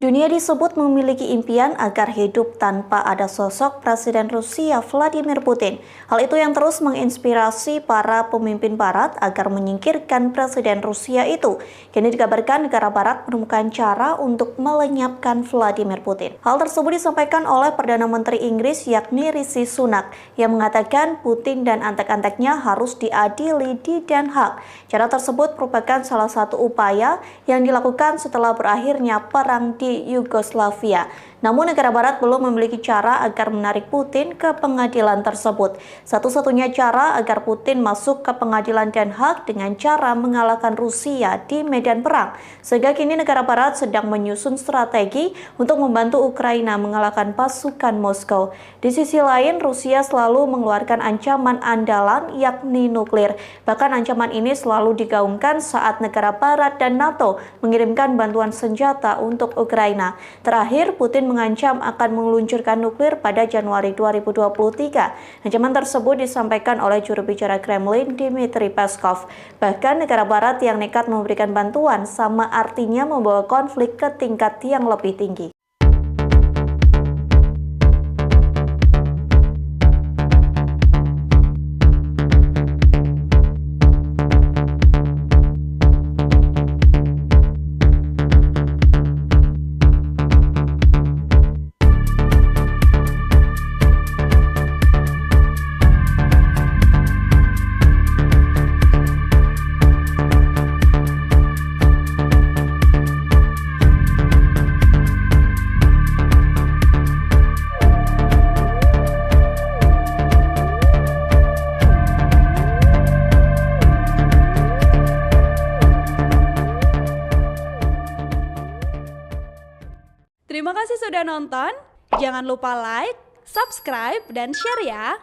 Dunia disebut memiliki impian agar hidup tanpa ada sosok Presiden Rusia Vladimir Putin. Hal itu yang terus menginspirasi para pemimpin Barat agar menyingkirkan Presiden Rusia itu. Kini dikabarkan negara Barat menemukan cara untuk melenyapkan Vladimir Putin. Hal tersebut disampaikan oleh Perdana Menteri Inggris yakni Rishi Sunak yang mengatakan Putin dan antek-anteknya harus diadili di Den Haag. Cara tersebut merupakan salah satu upaya yang dilakukan setelah berakhirnya perang di Yugoslavia. Namun negara Barat belum memiliki cara agar menarik Putin ke pengadilan tersebut. Satu-satunya cara agar Putin masuk ke pengadilan Den Haag dengan cara mengalahkan Rusia di medan perang. Sehingga kini negara Barat sedang menyusun strategi untuk membantu Ukraina mengalahkan pasukan Moskow. Di sisi lain, Rusia selalu mengeluarkan ancaman andalan yakni nuklir. Bahkan ancaman ini selalu digaungkan saat negara Barat dan NATO mengirimkan bantuan senjata untuk Ukraina. Terakhir, Putin mengancam akan meluncurkan nuklir pada Januari 2023. Ancaman tersebut disampaikan oleh juru bicara Kremlin Dmitry Peskov. Bahkan negara Barat yang nekat memberikan bantuan sama artinya membawa konflik ke tingkat yang lebih tinggi. Terima kasih sudah nonton. Jangan lupa like, subscribe, dan share ya.